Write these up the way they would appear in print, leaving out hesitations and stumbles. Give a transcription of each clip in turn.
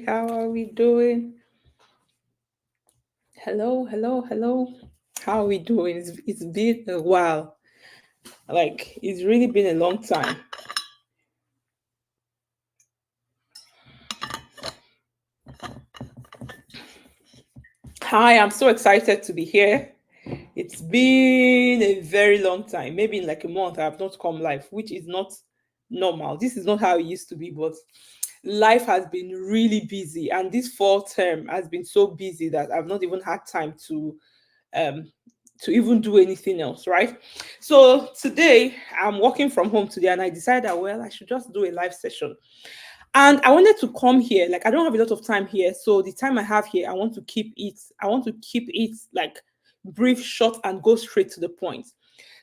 How are we doing? Hello, hello, hello. How are we doing? It's been a while. Like, it's really been a long time. Hi, I'm so excited to be here. It's been a very long time. Maybe in like a month, I have not come live, which is not normal. This is not how it used to be, but life has been really busy. And this fall term has been so busy that I've not even had time um to even do anything else, right? So today I'm working from home today and I decided that well, I should just do a live session. And I wanted to come here, like I don't have a lot of time here. So the time I have here, I want to keep it like brief, short, and go straight to the point.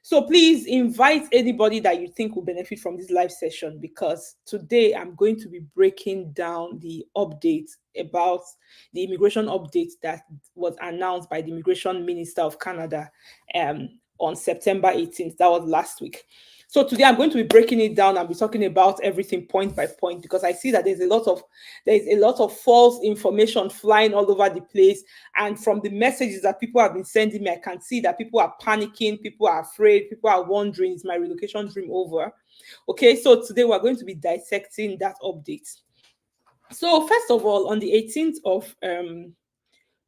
So please invite anybody that you think will benefit from this live session because today I'm going to be breaking down the update about the immigration update that was announced by the Immigration Minister of Canada on September 18th. That was last week. So today I'm going to be breaking it down and be talking about everything point by point because I see that there's a lot of false information flying all over the place. And from the messages that people have been sending me, I can see that people are panicking, people are afraid, people are wondering, is my relocation dream over? Okay, so today we're going to be dissecting that update. So first of all, on the 18th of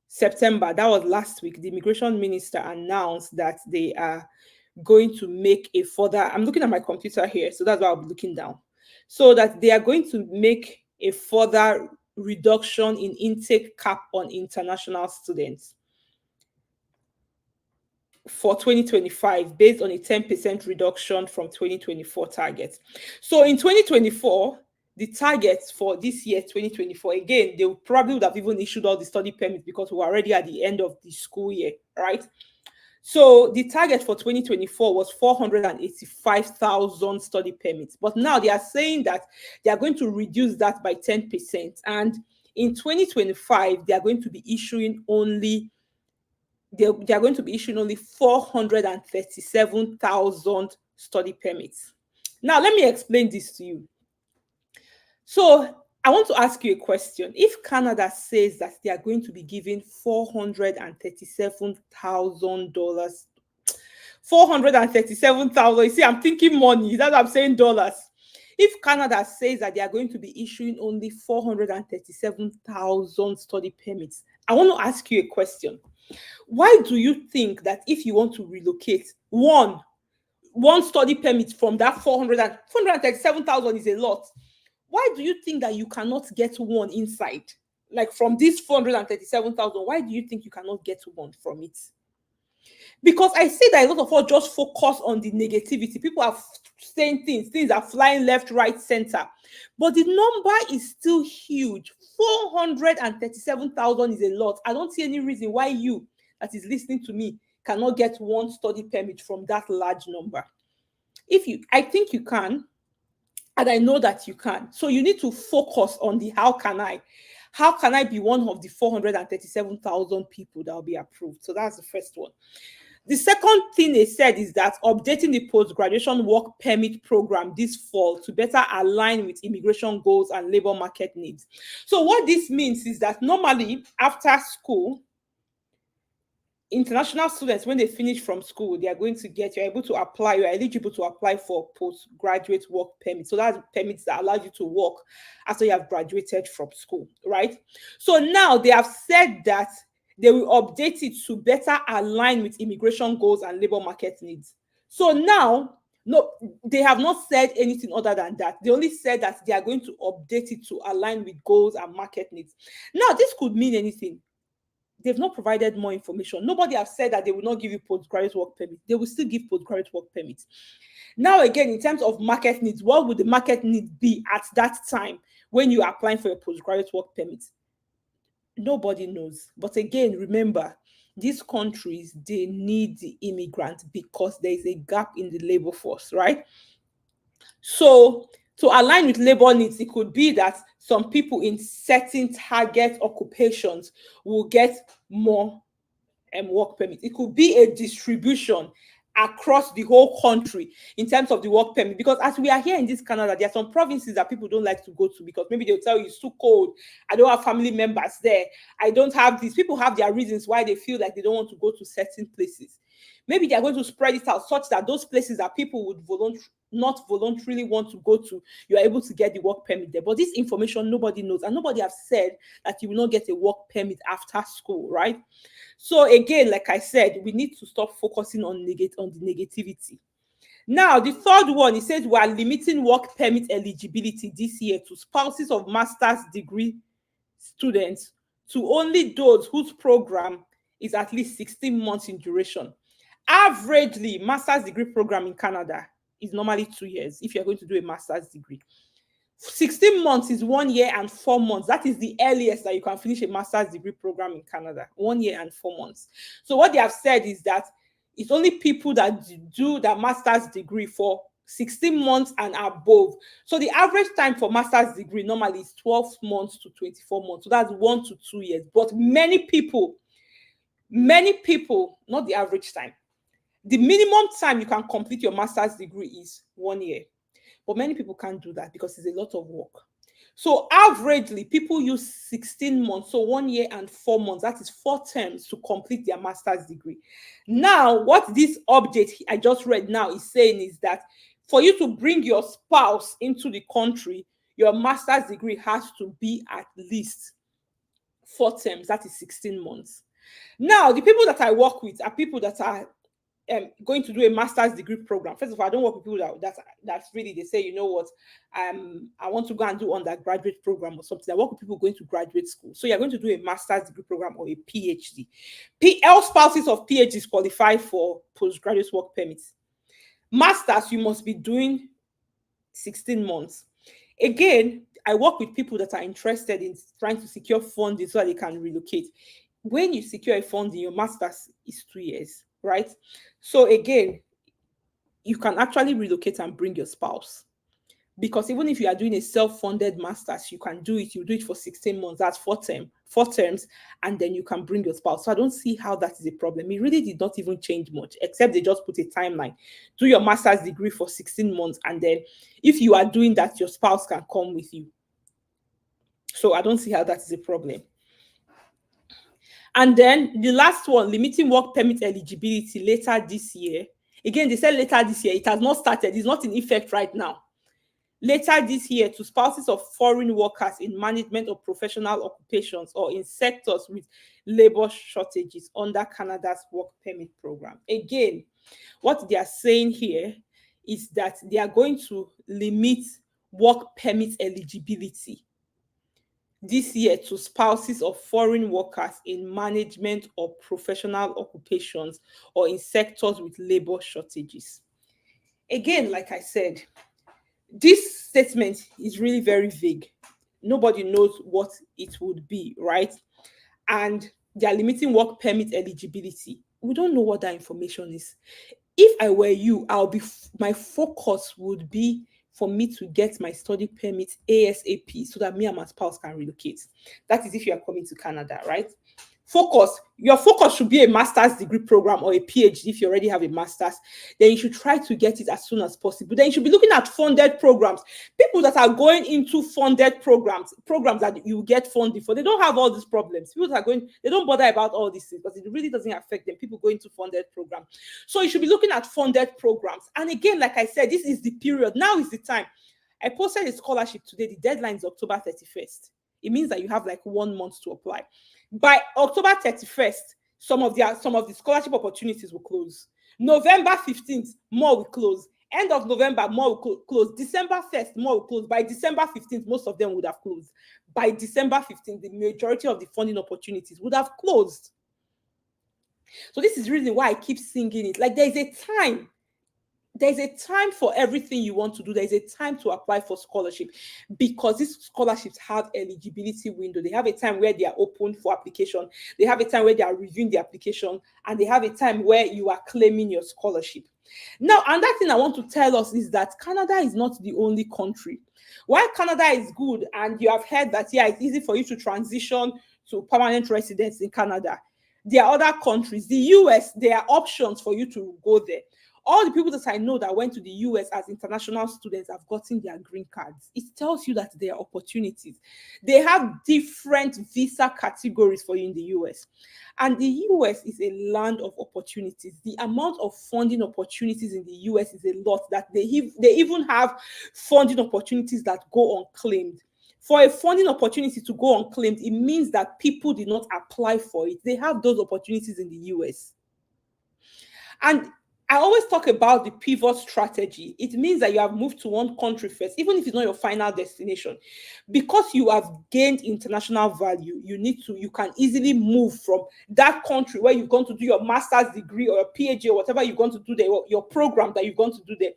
September, that was last week, the immigration minister announced that they are going to make a further, I'm looking at my computer here, so that's why I'll be looking down. So that they are going to make a further reduction in intake cap on international students for 2025 based on a 10% reduction from 2024 targets. So in 2024, the targets for this year, 2024, again, they probably would have even issued all the study permits because we're already at the end of the school year, right? So the target for 2024 was 485,000 study permits. But now they are saying that they are going to reduce that by 10%. And in 2025, they are going to be issuing only 437,000 study permits. Now, let me explain this to you. So, I want to ask you a question. If Canada says that they are going to be giving $437,000, 437,000, you see, I'm thinking money, that's what I'm saying dollars. If Canada says that they are going to be issuing only 437,000 study permits, I want to ask you a question. Why do you think that if you want to relocate, one study permit from that 437,000 is a lot? Why do you think that you cannot get one inside? Like from this 437,000, why do you think you cannot get one from it? Because I see that a lot of us just focus on the negativity. People are saying things are flying left, right, center. But the number is still huge. 437,000 is a lot. I don't see any reason why you that is listening to me cannot get one study permit from that large number. I think you can, and I know that you can. So you need to focus on the how can I be one of the 437,000 people that will be approved? So that's the first one. The second thing they said is that updating the post-graduation work permit program this fall to better align with immigration goals and labor market needs. So what this means is that normally after school, international students, when they finish from school, they are going to get, you're eligible to apply for postgraduate work permits. So that's permits that allow you to work after you have graduated from school, right? So now they have said that they will update it to better align with immigration goals and labor market needs. So now, no, they have not said anything other than that. They only said that they are going to update it to align with goals and market needs. Now, this could mean anything. They've not provided more information. Nobody has said that they will not give you postgraduate work permit. They will still give postgraduate work permits. Now, again, in terms of market needs, what would the market need be at that time when you are applying for your postgraduate work permit? Nobody knows. But again, remember, these countries, they need the immigrants because there is a gap in the labor force, right? So to align with labor needs, it could be that some people in certain target occupations will get more work permit. It could be a distribution. across the whole country in terms of the work permit. Because as we are here in this Canada, there are some provinces that people don't like to go to because maybe they'll tell you it's too cold. I don't have family members there. I don't have this. People have their reasons why they feel like they don't want to go to certain places. Maybe they're going to spread it out such that those places that people would not voluntarily want to go to, you are able to get the work permit there. But this information nobody knows, and nobody has said that you will not get a work permit after school, right? So again, like I said, we need to stop focusing on the negativity. Now, the third one, it says we are limiting work permit eligibility this year to spouses of master's degree students to only those whose program is at least 16 months in duration. Averagely, master's degree program in Canada is normally 2 years if you're going to do a master's degree. 16 months is 1 year and 4 months. That is the earliest that you can finish a master's degree program in Canada, 1 year and 4 months. So what they have said is that it's only people that do that master's degree for 16 months and above. So the average time for master's degree normally is 12 months to 24 months. So that's 1 to 2 years. But many people, not the average time. The minimum time you can complete your master's degree is 1 year. But many people can't do that because it's a lot of work. So averagely, people use 16 months, so 1 year and 4 months, that is 4 terms to complete their master's degree. Now, what this update I just read now is saying is that for you to bring your spouse into the country, your master's degree has to be at least 4 terms, that is 16 months. Now, the people that I work with are people that are going to do a master's degree program. First of all, I don't work with people that's really, they say, you know what, I want to go and do undergraduate program or something. I work with people going to graduate school. So you're going to do a master's degree program or a PhD. All spouses of PhDs qualify for postgraduate work permits. Masters, you must be doing 16 months. Again, I work with people that are interested in trying to secure funding so that they can relocate. When you secure a funding, your master's is 2 years. Right? So again, you can actually relocate and bring your spouse. Because even if you are doing a self-funded master's, you can do it. You do it for 16 months. That's 4 terms, and then you can bring your spouse. So I don't see how that is a problem. It really did not even change much, except they just put a timeline. Do your master's degree for 16 months, and then if you are doing that, your spouse can come with you. So I don't see how that is a problem. And then the last one, limiting work permit eligibility later this year. Again, they said later this year. It has not started. It's not in effect right now. Later this year to spouses of foreign workers in management or professional occupations or in sectors with labor shortages under Canada's work permit program. Again, what they are saying here is that they are going to limit work permit eligibility this year to spouses of foreign workers in management or professional occupations or in sectors with labor shortages. Again, like I said, this statement is really very vague. Nobody knows what it would be, right? And they are limiting work permit eligibility. We don't know what that information is. If I were you, my focus would be for me to get my study permit ASAP so that me and my spouse can relocate. That is if you are coming to Canada, right? Your focus should be a master's degree program or a PhD if you already have a master's. Then you should try to get it as soon as possible. Then you should be looking at funded programs. People that are going into funded programs that you get funding for, they don't have all these problems. People that are going, they don't bother about all these things because it really doesn't affect them. People go into funded programs. So you should be looking at funded programs. And again, like I said, this is the period. Now is the time. I posted a scholarship today. The deadline is October 31st. It means that you have like 1 month to apply. By October 31st, some of the scholarship opportunities will close. November 15th, more will close. End of November, more will close. December 1st, more will close. By December 15th, most of them would have closed. By December 15th, the majority of the funding opportunities would have closed. So this is the reason why I keep singing it. Like there's a time for everything you want to do. There's a time to apply for scholarship because these scholarships have eligibility window. They have a time where they are open for application. They have a time where they are reviewing the application, and they have a time where you are claiming your scholarship. Now, another thing I want to tell us is that Canada is not the only country. While Canada is good, and you have heard that, yeah, it's easy for you to transition to permanent residence in Canada, there are other countries. The US, there are options for you to go there. All the people that I know that went to the US as international students have gotten their green cards. It tells you that there are opportunities. They have different visa categories for you in the US. And the US is a land of opportunities. The amount of funding opportunities in the US is a lot, that they even have funding opportunities that go unclaimed. For a funding opportunity to go unclaimed, it means that people did not apply for it. They have those opportunities in the US. And I always talk about the pivot strategy. It means that you have moved to one country first, even if it's not your final destination. Because you have gained international value, you can easily move from that country where you've gone to do your master's degree or a PhD or whatever you're going to do there, your program that you're going to do there.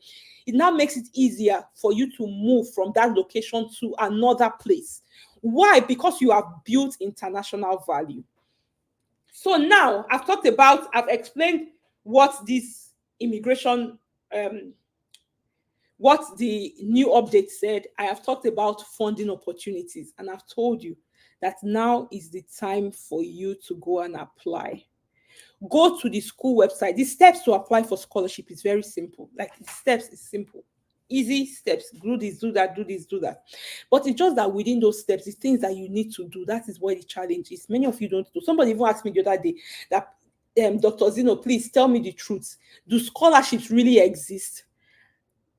It now makes it easier for you to move from that location to another place. Why? Because you have built international value. So now I've explained what this immigration, what the new update said. I have talked about funding opportunities, and I've told you that now is the time for you to go and apply. Go to the school website. The steps to apply for scholarship is very simple. Like, the steps is simple. Easy steps. Do this, do that, do this, do that. But it's just that within those steps, it's things that you need to do. That is where the challenge is. Many of you don't do. Somebody even asked me the other day that, Dr. Zeno, please tell me the truth. Do scholarships really exist?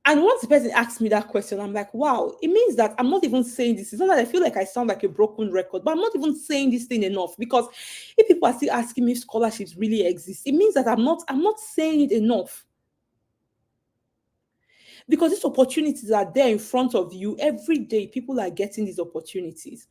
And once the person asked me that question, I'm like, wow, it means that I'm not even saying this. It's not that I feel like I sound like a broken record, but I'm not even saying this thing enough, because if people are still asking me if scholarships really exist, it means that I'm not saying it enough. Because these opportunities are there in front of you every day. People are getting these opportunities.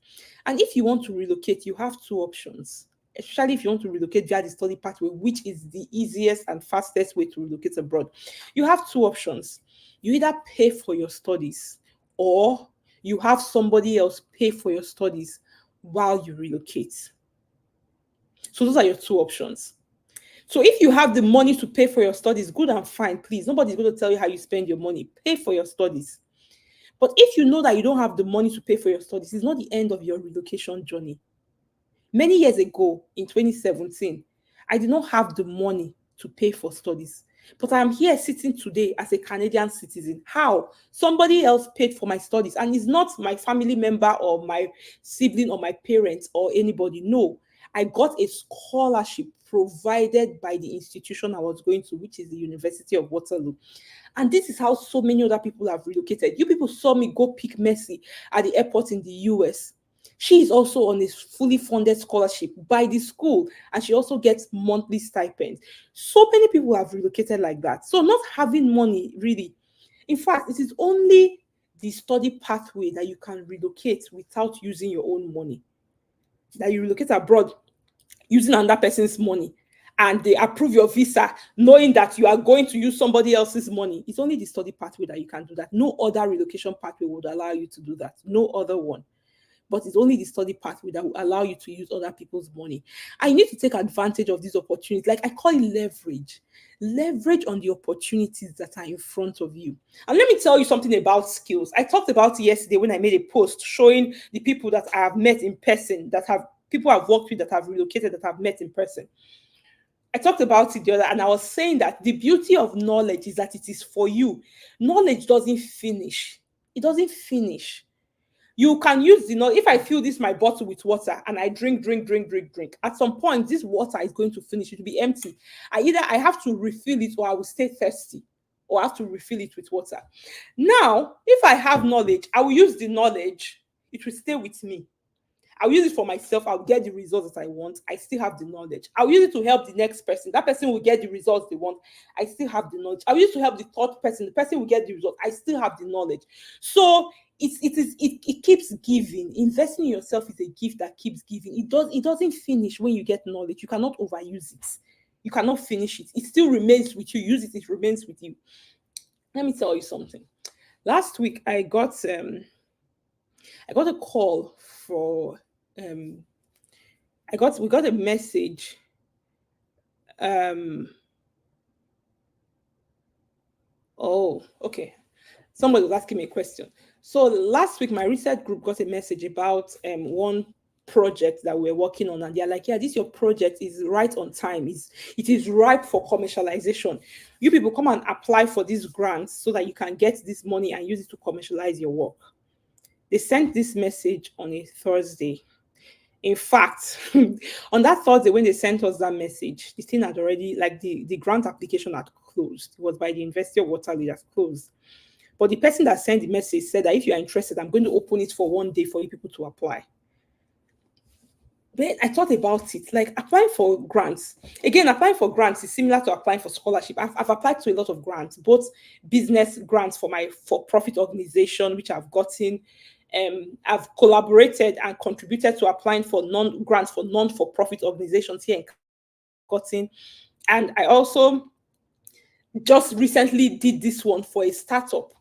And if you want to relocate, you have two options, especially if you want to relocate via the study pathway, which is the easiest and fastest way to relocate abroad. You have two options. You either pay for your studies, or you have somebody else pay for your studies while you relocate. So those are your two options. So if you have the money to pay for your studies, good and fine, please. Nobody's going to tell you how you spend your money. Pay for your studies. But if you know that you don't have the money to pay for your studies, it's not the end of your relocation journey. Many years ago, in 2017, I did not have the money to pay for studies. But I am here sitting today as a Canadian citizen. How? Somebody else paid for my studies, and it's not my family member or my sibling or my parents or anybody. No, I got a scholarship provided by the institution I was going to, which is the University of Waterloo. And this is how so many other people have relocated. You people saw me go pick Mercy at the airport in the US. She is also on a fully funded scholarship by the school, and she also gets monthly stipends. So many people have relocated like that. So not having money, really. In fact, it is only the study pathway that you can relocate without using your own money. That you relocate abroad using another person's money, and they approve your visa knowing that you are going to use somebody else's money. It's only the study pathway that you can do that. No other relocation pathway would allow you to do that. No other one. But it's only the study pathway that will allow you to use other people's money. I need to take advantage of these opportunities. Like, I call it leverage. Leverage on the opportunities that are in front of you. And let me tell you something about skills. I talked about it yesterday when I made a post showing the people that I have met in person, people I've worked with that have relocated, that I've met in person. I talked about it the other, and I was saying that the beauty of knowledge is that it is for you. Knowledge doesn't finish. It doesn't finish. You can use if I fill my bottle with water and I drink, at some point, this water is going to finish. It will be empty. I have to refill it, or I will stay thirsty, or I have to refill it with water. Now, if I have knowledge, I will use the knowledge. It will stay with me. I'll use it for myself. I'll get the results that I want. I still have the knowledge. I'll use it to help the next person. That person will get the results they want. I still have the knowledge. I'll use it to help the third person. The person will get the result. I still have the knowledge. So it keeps giving. Investing in yourself is a gift that keeps giving. It doesn't finish when you get knowledge. You cannot overuse it. You cannot finish it. It still remains with you. Use it, it remains with you. Let me tell you something. Last week I got a call for we got a message. Oh, okay. Somebody was asking me a question. So last week, my research group got a message about one project that we're working on, and they're like, yeah, this your project is right on time, it is ripe for commercialization. You people come and apply for these grants so that you can get this money and use it to commercialize your work. They sent this message on a Thursday. In fact, on that Thursday, when they sent us that message, the thing had already, like the grant application had closed. It was by the University of Waterloo that closed. But the person that sent the message said that if you are interested, I'm going to open it for one day for you people to apply. Then I thought about it, like applying for grants. Again, applying for grants is similar to applying for scholarship. I've applied to a lot of grants, both business grants for my for-profit organization, which I've gotten. I've collaborated and contributed to applying for grants for non-for-profit organizations here in gotten. And I also just recently did this one for a startup.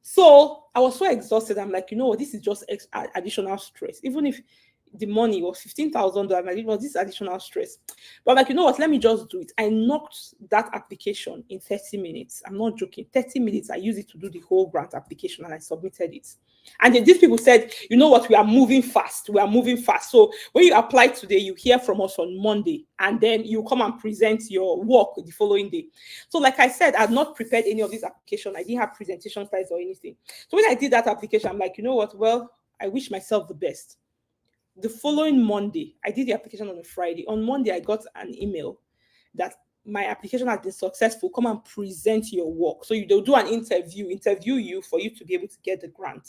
So I was so exhausted. I'm like, you know what, this is just additional stress. Even if the money was $15,000, like, it was this additional stress. But like, you know what, let me just do it. I knocked that application in 30 minutes. I'm not joking. 30 minutes, I used it to do the whole grant application and I submitted it. And then these people said, you know what, we are moving fast. We are moving fast. So when you apply today, you hear from us on Monday, and then you come and present your work the following day. So like I said, I had not prepared any of this application. I didn't have presentation slides or anything. So when I did that application, I'm like, you know what, well, I wish myself the best. The following Monday, I did the application on a Friday. On Monday, I got an email that my application has been successful. Come and present your work. So they'll do an interview you for you to be able to get the grant.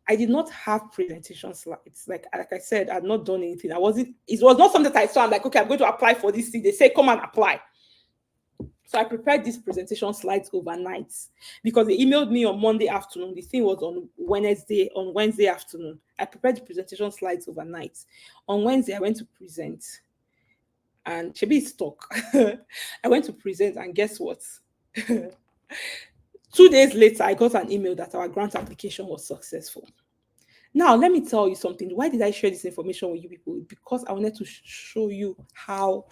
I did not have presentation slides. Like I said, I had not done anything. It was not something that I saw. I'm like, okay, I'm going to apply for this thing. They say, come and apply. So I prepared these presentation slides overnight because they emailed me on Monday afternoon. The thing was on Wednesday afternoon. I prepared the presentation slides overnight. On Wednesday, I went to present. And Chebi is stuck. I went to present, and guess what? 2 days later, I got an email that our grant application was successful. Now, let me tell you something. Why did I share this information with you people? Because I wanted to show you how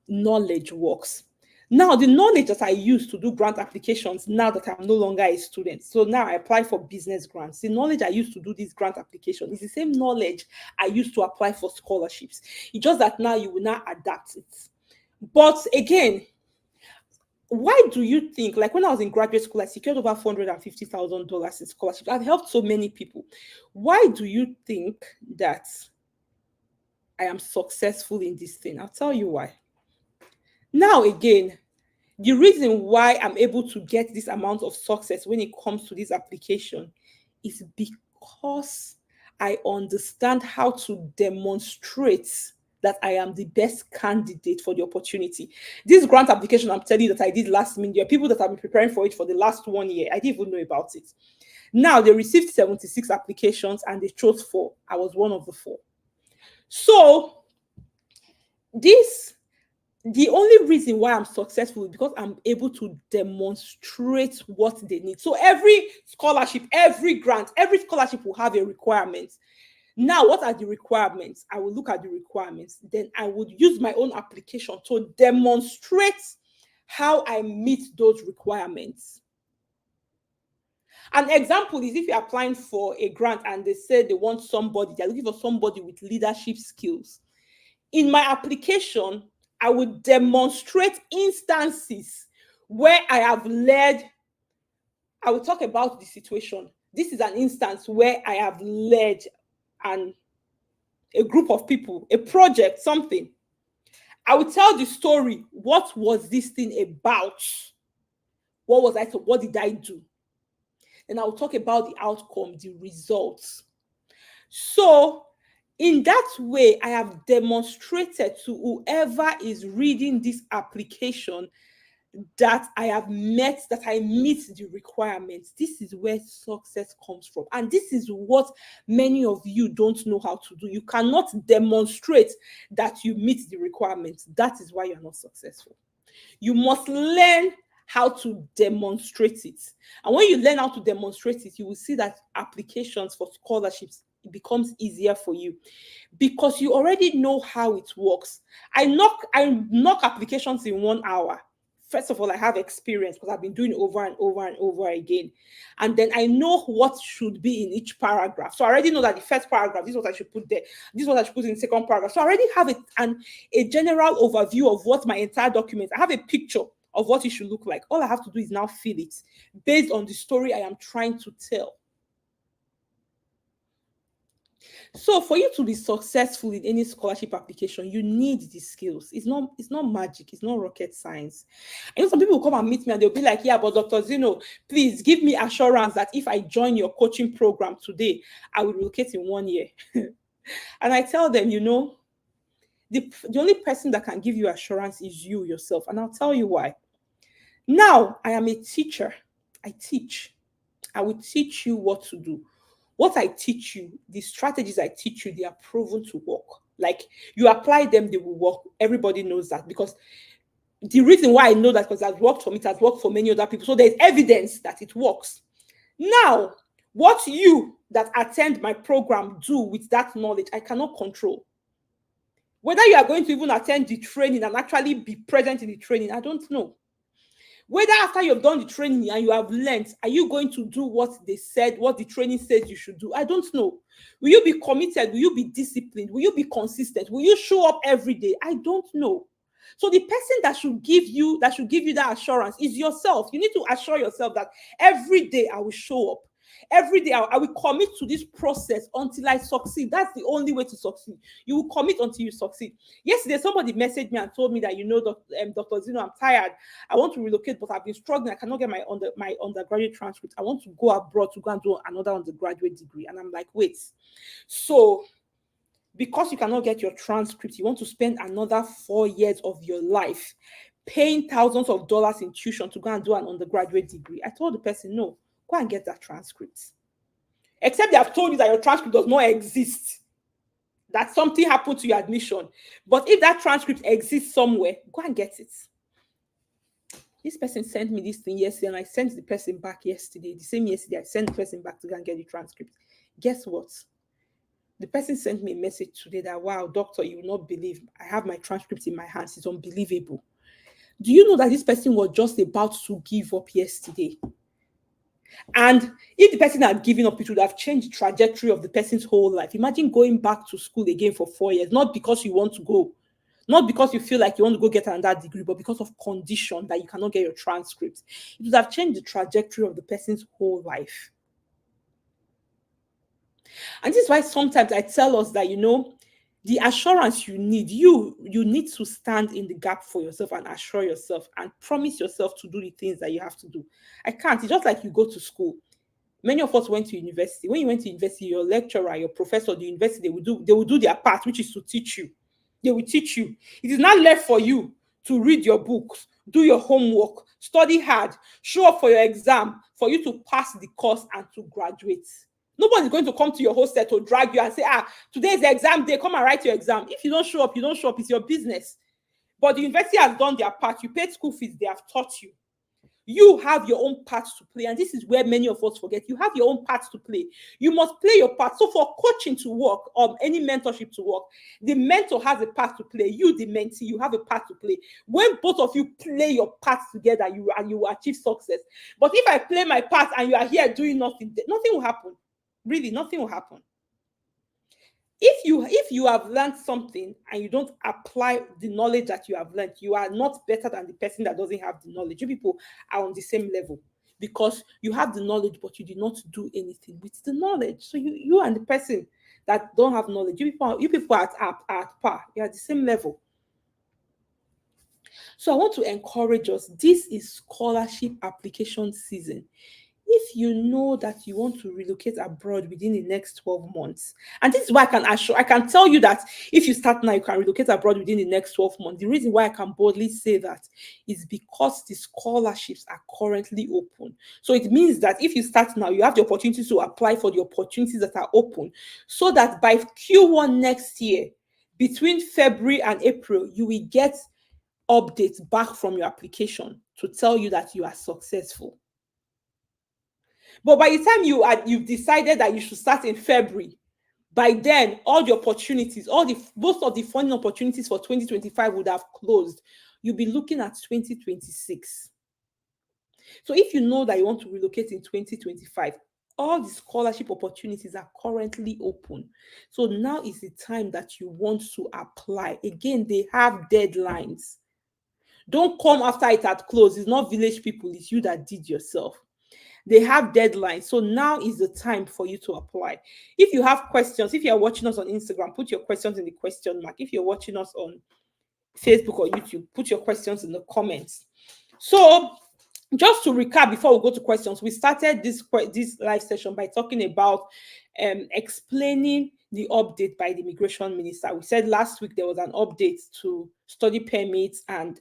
knowledge works. Now, the knowledge that I use to do grant applications, now that I'm no longer a student, so now I apply for business grants. The knowledge I used to do this grant application is the same knowledge I used to apply for scholarships. It's just that now you will not adapt it. But again, why do you think, like when I was in graduate school, I secured over $450,000 in scholarships. I've helped so many people. Why do you think that I am successful in this thing? I'll tell you why. Now, again, the reason why I'm able to get this amount of success when it comes to this application is because I understand how to demonstrate that I am the best candidate for the opportunity. This grant application, I'm telling you, that I did last minute, there are people that have been preparing for it for the last 1 year. I didn't even know about it. Now, they received 76 applications and they chose 4. I was one of the 4. So, the only reason why I'm successful is because I'm able to demonstrate what they need. So every scholarship, every grant, every scholarship will have a requirement. Now, what are the requirements? I will look at the requirements. Then I would use my own application to demonstrate how I meet those requirements. An example is if you're applying for a grant and they say they want somebody, they're looking for somebody with leadership skills. In my application, I would demonstrate instances where I have led. I will talk about the situation. This is an instance where I have led a group of people, a project, something. I will tell the story. What was this thing about? What did I do? And I will talk about the outcome, the results. So, in that way, I have demonstrated to whoever is reading this application that I meet the requirements. This is where success comes from. And this is what many of you don't know how to do. You cannot demonstrate that you meet the requirements. That is why you're not successful. You must learn how to demonstrate it. And when you learn how to demonstrate it, you will see that applications for scholarships, it becomes easier for you because you already know how it works. I knock applications in 1 hour. First of all, I have experience because I've been doing over and over and over again. And then I know what should be in each paragraph. So I already know that the first paragraph, this is what I should put there. This is what I should put in the second paragraph. So I already have a general overview of what my entire document, I have a picture of what it should look like. All I have to do is now fill it based on the story I am trying to tell. So for you to be successful in any scholarship application, you need these skills. It's not magic, it's not rocket science. I know some people will come and meet me and they'll be like, yeah, but Dr. Zeno, please give me assurance that if I join your coaching program today, I will relocate in 1 year. And I tell them, the only person that can give you assurance is you yourself. And I'll tell you why. Now, I am a teacher. I teach. I will teach you what to do. What I teach you, the strategies I teach you, they are proven to work. Like, you apply them, they will work. Everybody knows that, because the reason why I know that, because it has worked for me, it has worked for many other people. So there's evidence that it works. Now, what you that attend my program do with that knowledge, I cannot control. Whether you are going to even attend the training and actually be present in the training, I don't know. Whether after you've done the training and you have learned, are you going to do what they said, what the training said you should do? I don't know. Will you be committed? Will you be disciplined? Will you be consistent? Will you show up every day? I don't know. So the person that should give you that assurance is yourself. You need to assure yourself that every day I will show up. Every day I will commit to this process until I succeed. That's the only way to succeed. You will commit until you succeed. Yesterday, somebody messaged me and told me that, Dr. Zeno, I'm tired. I want to relocate, but I've been struggling. I cannot get my undergraduate transcript. I want to go abroad to go and do another undergraduate degree. And I'm like, wait. So because you cannot get your transcript, you want to spend another 4 years of your life paying thousands of dollars in tuition to go and do an undergraduate degree. I told the person, no. Go and get that transcript. Except they have told you that your transcript does not exist, that something happened to your admission. But if that transcript exists somewhere, go and get it. This person sent me this thing yesterday, and I sent the person back yesterday. The same yesterday, I sent the person back to go and get the transcript. Guess what? The person sent me a message today that, wow, doctor, you will not believe, I have my transcript in my hands. It's unbelievable. Do you know that this person was just about to give up yesterday? And if the person had given up, it would have changed the trajectory of the person's whole life. Imagine going back to school again for 4 years, not because you want to go, not because you feel like you want to go get another degree, but because of condition that you cannot get your transcript. It would have changed the trajectory of the person's whole life. And this is why sometimes I tell us that, the assurance you need, you need to stand in the gap for yourself and assure yourself and promise yourself to do the things that you have to do. I can't. It's just like you go to school. Many of us went to university. When you went to university, your lecturer, your professor, the university, they will do their part, which is to teach you. They will teach you. It is not left for you to read your books, do your homework, study hard, show up for your exam, for you to pass the course and to graduate. Nobody's going to come to your hostel to drag you and say, today's the exam day, come and write your exam. If you don't show up, you don't show up. It's your business. But the university has done their part. You paid school fees. They have taught you. You have your own part to play. And this is where many of us forget. You have your own part to play. You must play your part. So for coaching to work, or any mentorship to work, the mentor has a part to play. You, the mentee, you have a part to play. When both of you play your parts together, you will achieve success. But if I play my part and you are here doing nothing, nothing will happen. Really, nothing will happen. If you have learned something and you don't apply the knowledge that you have learned, you are not better than the person that doesn't have the knowledge. You people are on the same level because you have the knowledge, but you did not do anything with the knowledge. So you and the person that don't have knowledge, you people are at par. You are at the same level. So I want to encourage us. This is scholarship application season. If you know that you want to relocate abroad within the next 12 months, and this is why I can tell you that if you start now, you can relocate abroad within the next 12 months. The reason why I can boldly say that is because the scholarships are currently open. So it means that if you start now, you have the opportunity to apply for the opportunities that are open, so that by Q1 next year, between February and April, you will get updates back from your application to tell you that you are successful. But by the time you've decided that you should start in February, by then all the opportunities, most of the funding opportunities for 2025 would have closed. you'll be looking at 2026. So if you know that you want to relocate in 2025, all the scholarship opportunities are currently open. So now is the time that you want to apply. Again, they have deadlines. Don't come after it had closed. It's not village people, it's you that did yourself. They have deadlines. So now is the time for you to apply. If you have questions, if you're watching us on Instagram, put your questions in the question mark. If you're watching us on Facebook or YouTube, put your questions in the comments. So just to recap before we go to questions, we started this live session by talking about explaining the update by the immigration minister. We said last week there was an update to study permits and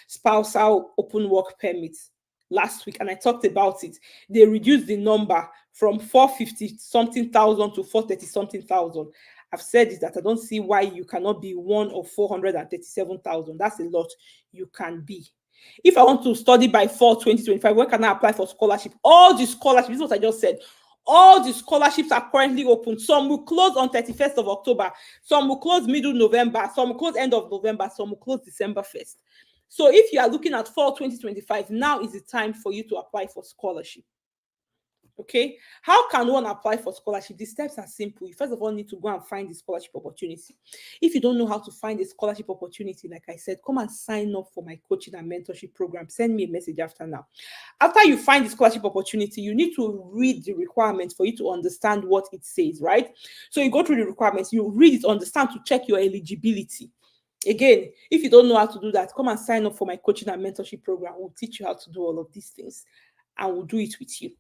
spousal open work permits last week, and I talked about it. They reduced the number from 450 something thousand to 430 something thousand. I've said is that I don't see why you cannot be one of 437,000. That's a lot. You can be. If I want to study by fall 2025, where can I apply for scholarship? All the scholarships, this is what I just said. All the scholarships are currently open. Some will close on 31st of October. Some will close middle November. Some will close end of November. Some will close December 1st. So if you are looking at fall 2025, now is the time for you to apply for scholarship. Okay, how can one apply for scholarship? The steps are simple. You first of all need to go and find the scholarship opportunity. If you don't know how to find a scholarship opportunity, like I said, come and sign up for my coaching and mentorship program. Send me a message after now. After you find the scholarship opportunity, you need to read the requirements for you to understand what it says, right? So you go through the requirements, you read it, understand to check your eligibility. Again, if you don't know how to do that, come and sign up for my coaching and mentorship program. We'll teach you how to do all of these things and we'll do it with you.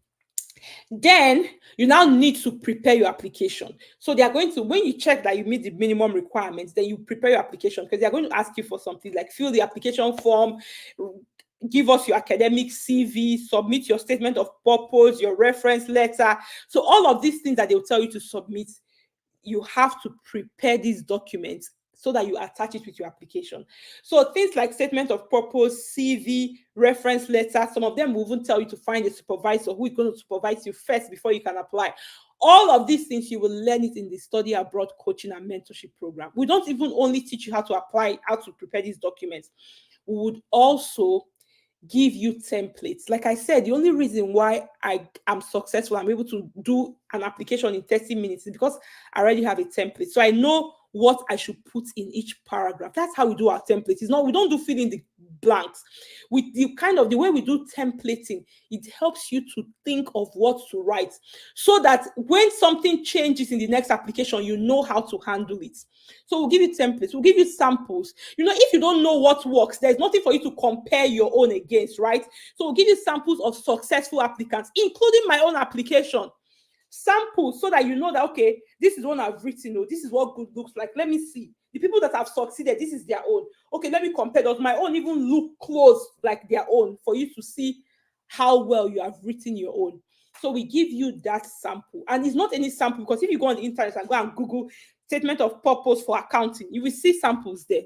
Then you now need to prepare your application. So they are going to, when you check that you meet the minimum requirements, then you prepare your application because they are going to ask you for something like fill the application form, give us your academic CV, submit your statement of purpose, your reference letter. So all of these things that they'll tell you to submit, you have to prepare these documents so that you attach it with your application. So things like statement of purpose, CV, reference letter, some of them will even tell you to find a supervisor who is going to supervise you first before you can apply. All of these things, you will learn it in the Study Abroad Coaching and Mentorship Program. We don't even only teach you how to apply, how to prepare these documents. We would also give you templates. Like I said, the only reason why I am successful, I'm able to do an application in 30 minutes is because I already have a template. So I know what I should put in each paragraph. That's how we do our templates. It's not, we don't do fill in the blanks. With the kind of the way we do templating, it helps you to think of what to write so that when something changes in the next application, you know how to handle it. So we'll give you templates, we'll give you samples. You know, if you don't know what works, there's nothing for you to compare your own against, right? So we'll give you samples of successful applicants, including my own application. Samples so that you know that, okay, this is what I've written, or this is what good looks like. Let me see. The people that have succeeded, this is their own. Okay, let me compare. Does my own even look close like their own for you to see how well you have written your own? So we give you that sample. And it's not any sample, because if you go on the internet and go and Google statement of purpose for accounting, you will see samples there.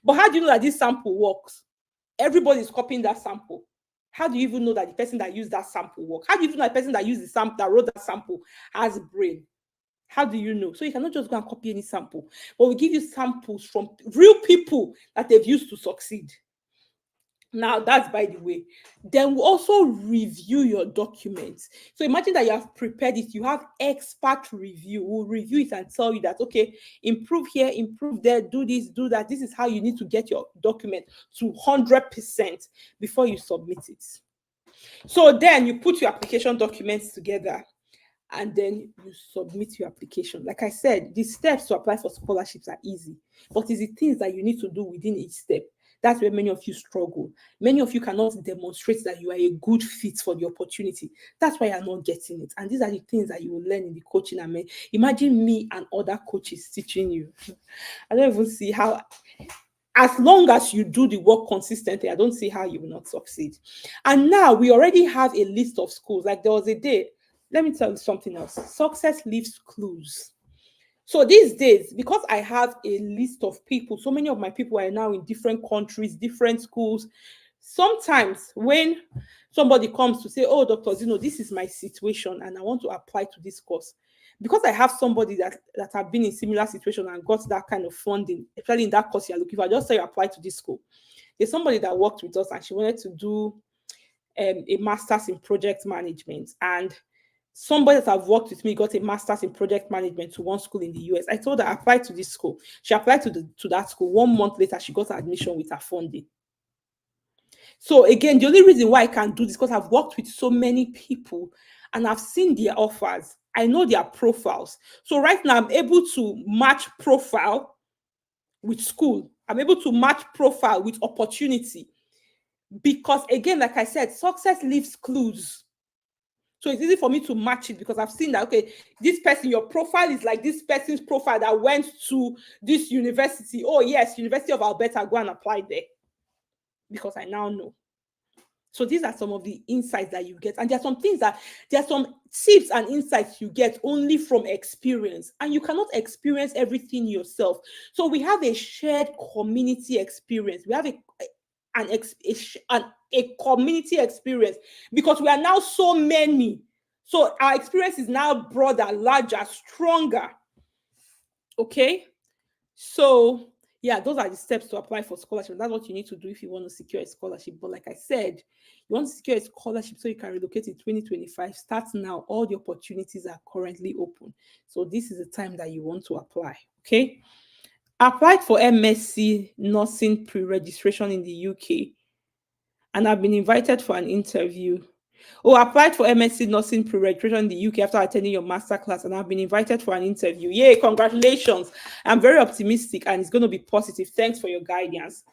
But how do you know that this sample works? Everybody is copying that sample. How do you even know that the person that used that sample works? How do you even know the person that used the sample, that wrote that sample, has a brain? How do you know? So you cannot just go and copy any sample. But we give you samples from real people that they've used to succeed. Now, that's by the way. Then we'll also review your documents. So imagine that you have prepared it. You have expert review. We'll review it and tell you that, okay, improve here, improve there, do this, do that. This is how you need to get your document to 100% before you submit it. So then you put your application documents together and then you submit your application. Like I said, the steps to apply for scholarships are easy, but it's the things that you need to do within each step. That's where many of you struggle. Many of you cannot demonstrate that you are a good fit for the opportunity. That's why you're not getting it. And these are the things that you will learn in the coaching. Imagine me and other coaches teaching you. I don't even see how, as long as you do the work consistently, I don't see how you will not succeed. And now we already have a list of schools. Like there was a day, let me tell you something else. Success leaves clues. So these days, because I have a list of people, so many of my people are now in different countries, different schools. Sometimes when somebody comes to say, oh, Dr. Zino, this is my situation and I want to apply to this course, because I have somebody that have been in similar situation and got that kind of funding, especially in that course you're looking for, I just say you apply to this school. There's somebody that worked with us and she wanted to do a master's in project management. And somebody that have worked with me got a master's in project management to one school in the US. I told her, apply to this school. She applied to that school. 1 month later, she got admission with her funding. So again, the only reason why I can do this because I've worked with so many people and I've seen their offers. I know their profiles. So right now I'm able to match profile with school. I'm able to match profile with opportunity. Because again, like I said, success leaves clues. So it's easy for me to match it because I've seen that, okay, this person, your profile is like this person's profile that went to this university. Oh yes, University of Alberta, go and apply there. Because I now know. So these are some of the insights that you get. And there are some tips and insights you get only from experience. And you cannot experience everything yourself. So we have a shared community experience. We have a community experience because we are now so many. So our experience is now broader, larger, stronger. Okay? So yeah, those are the steps to apply for scholarship. That's what you need to do if you want to secure a scholarship. But like I said, you want to secure a scholarship so you can relocate in 2025. Start now. All the opportunities are currently open. So this is the time that you want to apply. Okay. Applied for MSc nursing pre-registration in the UK. And I've been invited for an interview. Oh, I applied for MSc nursing pre-registration in the UK after attending your masterclass, and I've been invited for an interview. Yay, congratulations. I'm very optimistic and it's going to be positive. Thanks for your guidance.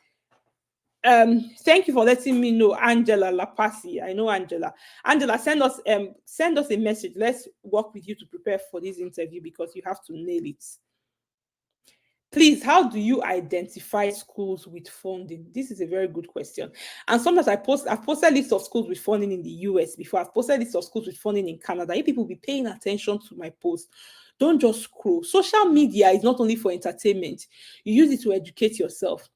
Thank you for letting me know, Angela Lapasi. I know Angela. Angela, send us a message. Let's work with you to prepare for this interview because you have to nail it. Please, how do you identify schools with funding? This is a very good question. And sometimes I've posted lists of schools with funding in the US before. I've posted lists of schools with funding in Canada. If people be paying attention to my post, don't just scroll. Social media is not only for entertainment. You use it to educate yourself.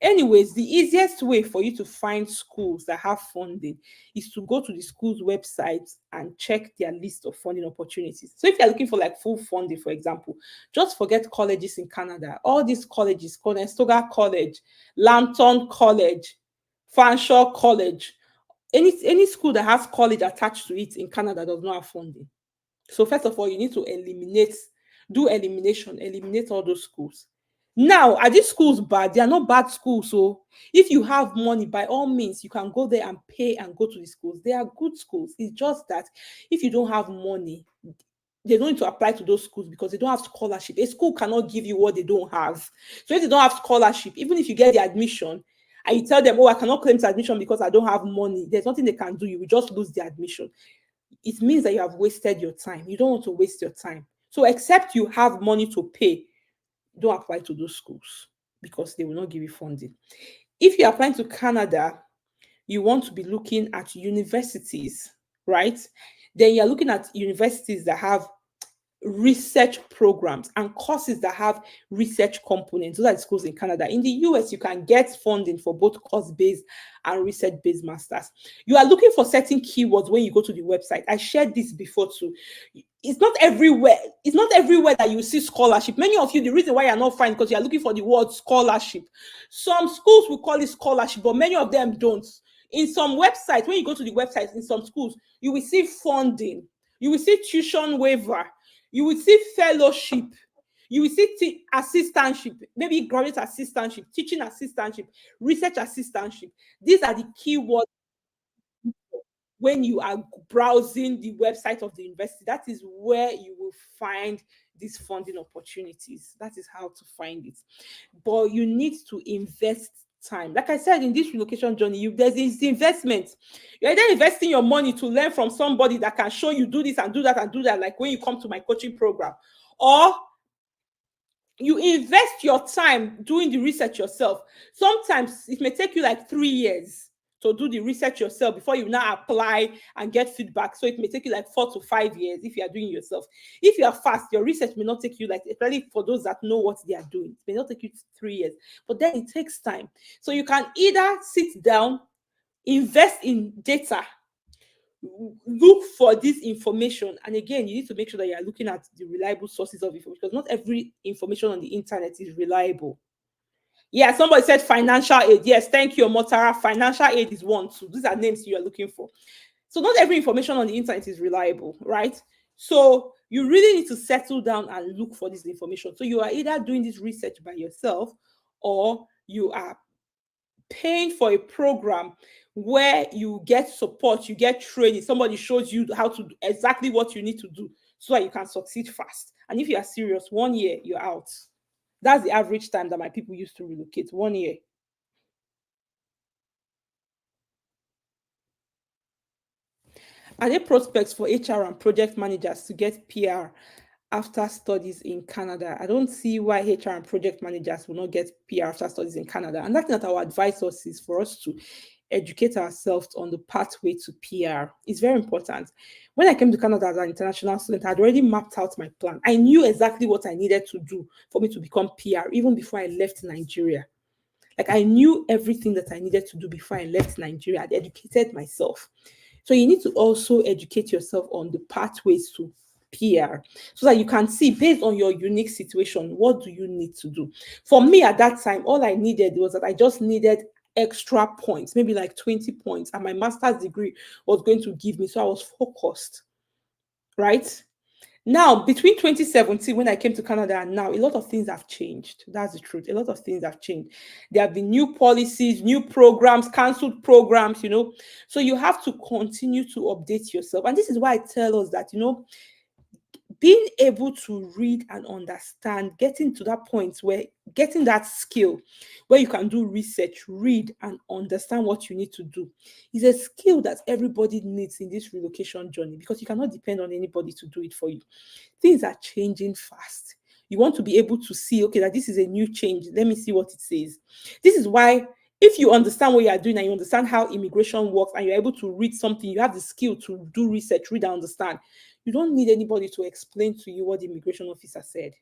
Anyways, the easiest way for you to find schools that have funding is to go to the school's websites and check their list of funding opportunities. So if you're looking for like full funding, for example, just forget colleges in Canada. All these colleges, Conestoga College, Lambton College, Fanshawe College, any school that has college attached to it in Canada does not have funding. So first of all, you need to do elimination, eliminate all those schools. Now, are these schools bad? They are not bad schools. So if you have money, by all means, you can go there and pay and go to the schools. They are good schools. It's just that if you don't have money, they don't need to apply to those schools because they don't have scholarship. A school cannot give you what they don't have. So if they don't have scholarship, even if you get the admission and you tell them, oh, I cannot claim the admission because I don't have money, there's nothing they can do. You will just lose the admission. It means that you have wasted your time. You don't want to waste your time. So except you have money to pay, don't apply to those schools because they will not give you funding. If you're applying to Canada, you want to be looking at universities, right? Then you're looking at universities that have research programs and courses that have research components. Those are the schools in Canada. In the US, you can get funding for both course-based and research-based masters. You are looking for certain keywords when you go to the website. I shared this before too. It's not everywhere. It's not everywhere that you see scholarship. Many of you, the reason why you're not finding because you're looking for the word scholarship. Some schools will call it scholarship, but many of them don't. In some websites, when you go to the websites, in some schools, you will see funding. You will see tuition waiver. You will see fellowship. You will see assistantship, maybe graduate assistantship, teaching assistantship, research assistantship. These are the keywords when you are browsing the website of the university. That is where you will find these funding opportunities. That is how to find it. But you need to invest time. Like I said, in this relocation journey, there's this investment. You're either investing your money to learn from somebody that can show you do this and do that and do that, like when you come to my coaching program, or you invest your time doing the research yourself. Sometimes it may take you like 3 years to do the research yourself before you now apply and get feedback. So it may take you like 4 to 5 years if you are doing it yourself. If you are fast, your research may not take you like, especially for those that know what they are doing, it may not take you 3 years, but then it takes time. So you can either sit down, invest in data, look for this information, and again, you need to make sure that you are looking at the reliable sources of information because not every information on the internet is reliable. Yeah, somebody said financial aid. Yes, thank you, Motara. Financial aid is one too. These are names you are looking for. So not every information on the internet is reliable, right? So you really need to settle down and look for this information. So you are either doing this research by yourself, or you are paying for a program where you get support, you get training. Somebody shows you how to do exactly what you need to do so that you can succeed fast. And if you are serious, 1 year, you're out. That's the average time that my people used to relocate. 1 year. Are there prospects for HR and project managers to get PR after studies in Canada? I don't see why HR and project managers will not get PR after studies in Canada. And that's not our advice us is for us to educate ourselves on the pathway to PR. It's very important. When I came to Canada as an international student, I had already mapped out my plan. I knew exactly what I needed to do for me to become PR, even before I left Nigeria. Like I knew everything that I needed to do before I left Nigeria. I'd educated myself. So you need to also educate yourself on the pathways to PR so that you can see based on your unique situation, what do you need to do? For me at that time, all I needed was that I just needed extra points, maybe like 20 points, and my master's degree was going to give me. So I was focused, right? Now, between 2017, when I came to Canada, and now, a lot of things have changed. That's the truth. A lot of things have changed. There have been new policies, new programs, cancelled programs. So you have to continue to update yourself. And this is why I tell us that, being able to read and understand, getting to that point where getting that skill where you can do research, read and understand what you need to do is a skill that everybody needs in this relocation journey, because you cannot depend on anybody to do it for you. Things are changing fast. You want to be able to see, okay, that this is a new change. Let me see what it says. This is why, if you understand what you are doing and you understand how immigration works and you're able to read something, you have the skill to do research, read and understand. You don't need anybody to explain to you what the immigration officer said.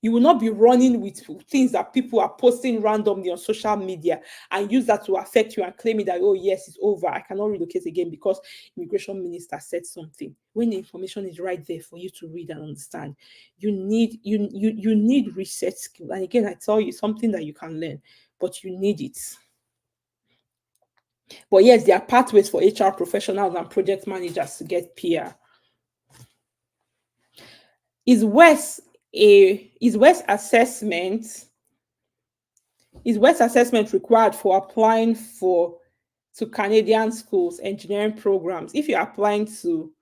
You will not be running with things that people are posting randomly on social media and use that to affect you and claiming that, oh, yes, it's over. I cannot relocate again because immigration minister said something. When the information is right there for you to read and understand, you need research skill. And again, I tell you something that you can learn, but you need it. But yes, there are pathways for HR professionals and project managers to get PR. Is West is West assessment required for applying to Canadian schools engineering programs? If you're applying to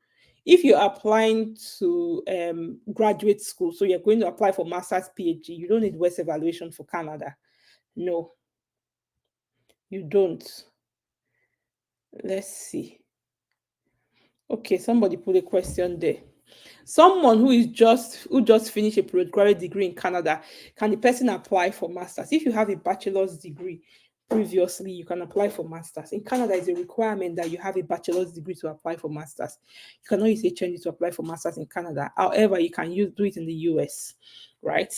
graduate school, so you're going to apply for master's PhD, you don't need West evaluation for Canada. No, you don't. Let's see. Okay, somebody put a question there. Someone who just finished a postgraduate degree in Canada, can the person apply for masters? If you have a bachelor's degree previously, you can apply for masters. In Canada, it's a requirement that you have a bachelor's degree to apply for masters. You cannot use HND to apply for masters in Canada. However, you can do it in the US, right?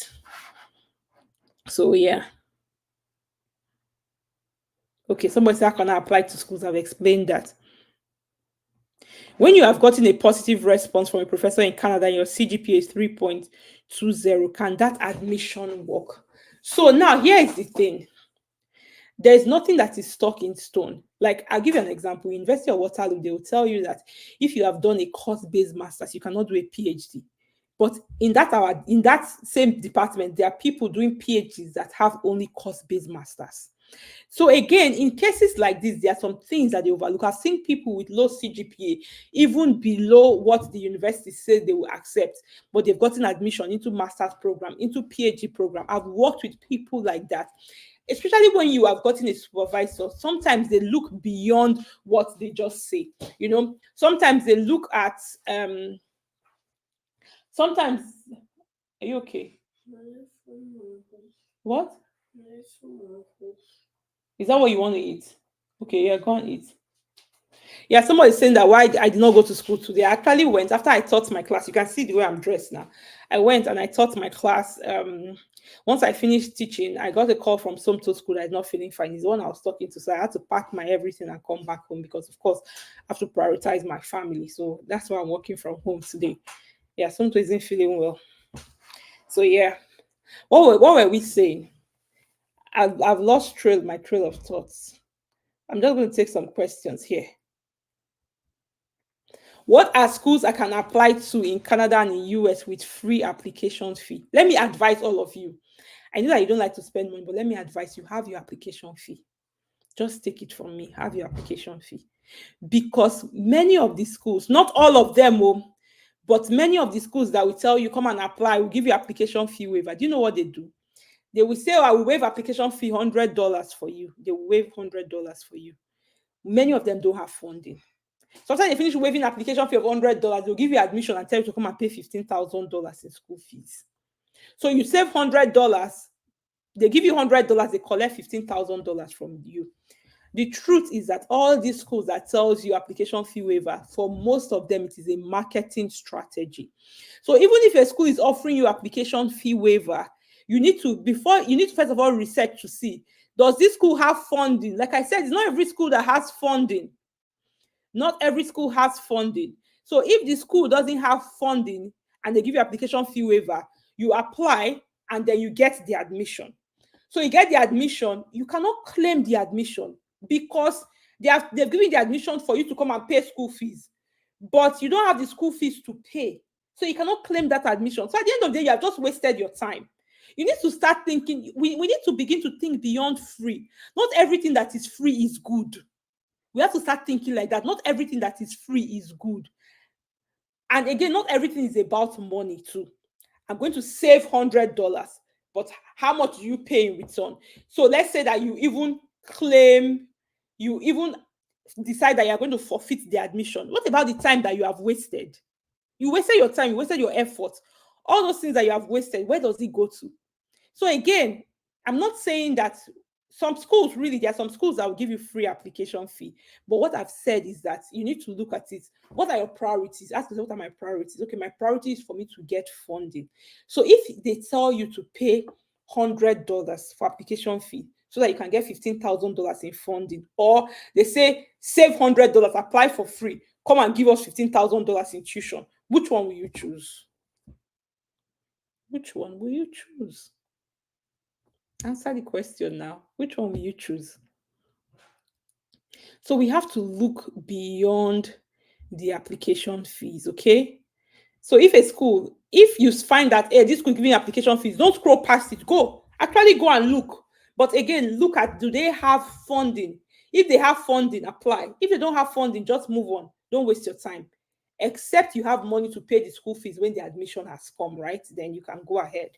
So yeah. Okay, somebody said, how can I apply to schools? I've explained that. When you have gotten a positive response from a professor in Canada and your CGPA is 3.20, can that admission work? So now here is the thing. There's nothing that is stuck in stone. Like, I'll give you an example. University of Waterloo, they will tell you that if you have done a course-based master's, you cannot do a PhD. But in that same department, there are people doing PhDs that have only course-based masters. So again, in cases like this, there are some things that they overlook. I've seen people with low CGPA, even below what the university says they will accept, but they've gotten admission into master's program, into PhD program. I've worked with people like that. Especially when you have gotten a supervisor, sometimes they look beyond what they just say. Sometimes they look at sometimes. Are you okay? What? Is that what you want to eat? Okay, yeah, go and eat. Yeah, somebody saying that why I did not go to school today. I actually went after I taught my class. You can see the way I'm dressed now. I went and I taught my class. Once I finished teaching, I got a call from Somto School that is not feeling fine. He's the one I was talking to. So I had to pack my everything and come back home because, of course, I have to prioritize my family. So that's why I'm working from home today. Yeah, Somto isn't feeling well. So yeah. What were we saying? I've lost my trail of thoughts. I'm just going to take some questions here. What are schools I can apply to in Canada and in US with free application fee? Let me advise all of you. I know that you don't like to spend money, but let me advise you, have your application fee. Just take it from me, have your application fee. Because many of the schools, not all of them, but many of the schools that will tell you, come and apply, will give you application fee waiver. Do you know what they do? They will say, oh, I will waive application fee $100 for you. They will waive $100 for you. Many of them don't have funding. Sometimes they finish waiving application fee of $100, they'll give you admission and tell you to come and pay $15,000 in school fees. So you save $100, they give you $100, they collect $15,000 from you. The truth is that all these schools that tells you application fee waiver, for most of them, it is a marketing strategy. So even if a school is offering you application fee waiver, you need to first of all research to see, does this school have funding? Like I said, it's not every school that has funding. Not every school has funding. So if the school doesn't have funding and they give you application fee waiver, you apply and then you get the admission. So you get the admission, you cannot claim the admission because they've given the admission for you to come and pay school fees, but you don't have the school fees to pay. So you cannot claim that admission. So at the end of the day, you have just wasted your time. You need to start thinking, we need to begin to think beyond free. Not everything that is free is good. We have to start thinking like that. Not everything that is free is good. And again, not everything is about money too. I'm going to save $100, but how much do you pay in return? So let's say that you even decide that you're going to forfeit the admission. What about the time that you have wasted? You wasted your time, you wasted your effort. All those things that you have wasted, where does it go to? So again, I'm not saying that some schools, really, there are some schools that will give you free application fee. But what I've said is that you need to look at it. What are your priorities? Ask yourself, what are my priorities? Okay, my priority is for me to get funding. So if they tell you to pay $100 for application fee so that you can get $15,000 in funding, or they say save $100, apply for free, come and give us $15,000 in tuition, which one will you choose? Which one will you choose? Answer the question now. Which one will you choose? So we have to look beyond the application fees, okay? So if you find that, hey, this could give me application fees, don't scroll past it. Actually go and look. But again, look at, do they have funding? If they have funding, apply. If they don't have funding, just move on. Don't waste your time. Except you have money to pay the school fees when the admission has come, right? Then you can go ahead.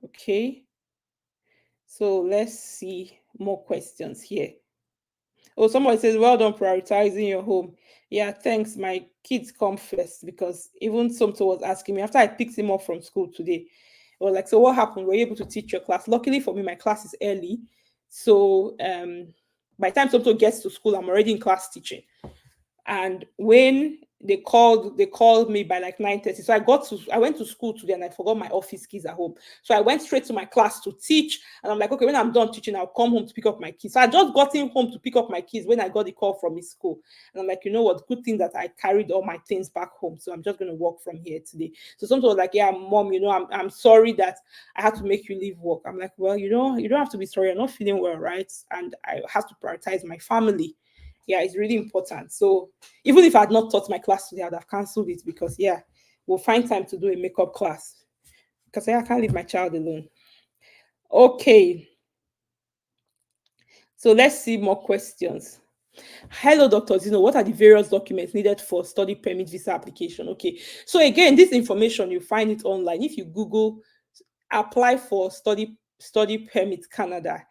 Okay. So let's see more questions here. Oh, somebody says, well done prioritizing your home. Yeah, thanks. My kids come first, because even somebody was asking me after I picked him up from school today. Or like, so what happened? Were you able to teach your class? Luckily for me, my class is early. So by the time somebody gets to school, I'm already in class teaching. And when they called me by like 9:30. So I went to school today and I forgot my office keys at home. So I went straight to my class to teach. And I'm like, okay, when I'm done teaching, I'll come home to pick up my keys. So I just got in home to pick up my keys when I got the call from his school. And I'm like, you know what? Good thing that I carried all my things back home. So I'm just going to work from here today. So someone was like, yeah, mom, I'm sorry that I had to make you leave work. I'm like, well, you don't have to be sorry. I'm not feeling well, right? And I have to prioritize my family. Yeah, it's really important. So even if I had not taught my class today, I'd have cancelled it, because yeah, we'll find time to do a makeup class, because I can't leave my child alone. Okay. So let's see more questions. Hello, Dr. Zino. What are the various documents needed for study permit visa application? Okay. So again, this information, you find it online. If you Google apply for study permit Canada,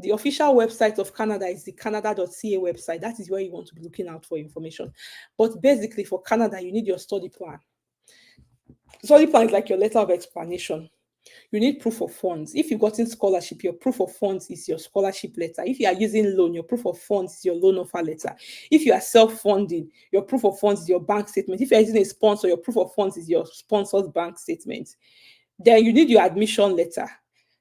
the official website of Canada is the canada.ca website. That is where you want to be looking out for information. But basically for Canada, you need your study plan. Study plan is like your letter of explanation. You need proof of funds. If you've gotten scholarship, your proof of funds is your scholarship letter. If you are using loan, your proof of funds is your loan offer letter. If you are self-funding, your proof of funds is your bank statement. If you're using a sponsor, your proof of funds is your sponsor's bank statement. Then you need your admission letter.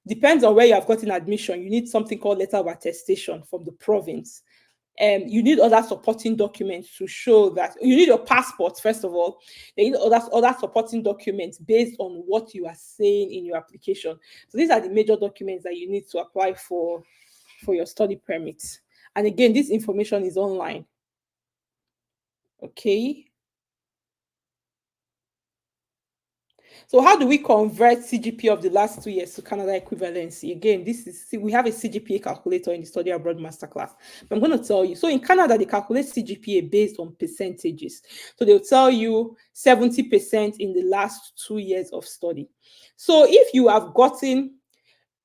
Depends on where you have gotten admission. You need something called letter of attestation from the province. You need other supporting documents to show that you need your passport, first of all. You need other supporting documents based on what you are saying in your application. So these are the major documents that you need to apply for your study permit. And again, this information is online. Okay. So how do we convert CGPA of the last 2 years to Canada equivalency? Again, we have a CGPA calculator in the Study Abroad Masterclass. But I'm going to tell you. So in Canada, they calculate CGPA based on percentages. So they'll tell you 70% in the last 2 years of study. So if you have gotten,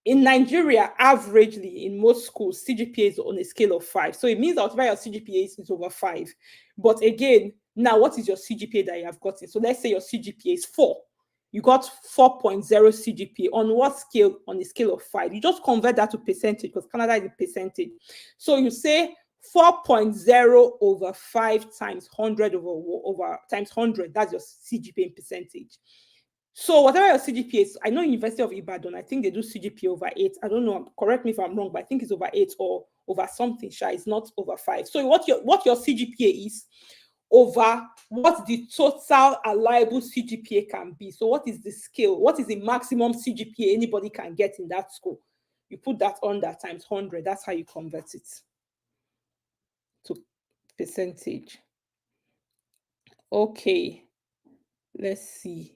in Nigeria, averagely in most schools, CGPA is on a scale of 5. So it means that whatever your CGPA is over 5. But again, now what is your CGPA that you have gotten? So let's say your CGPA is 4. You got 4.0 CGPA. On what scale? On a scale of 5. You just convert that to percentage because Canada is a percentage. So you say 4.0 over 5 times 100 over times 100. That's your CGPA in percentage. So whatever your CGPA is, I know University of Ibadan, I think they do CGPA over 8. I don't know, correct me if I'm wrong, but I think it's over 8 or over something. It's not over 5. So what your CGPA is over what the total allowable CGPA can be. So what is the scale? What is the maximum CGPA anybody can get in that school? You put that under times 100. That's how you convert it to percentage. Okay, let's see.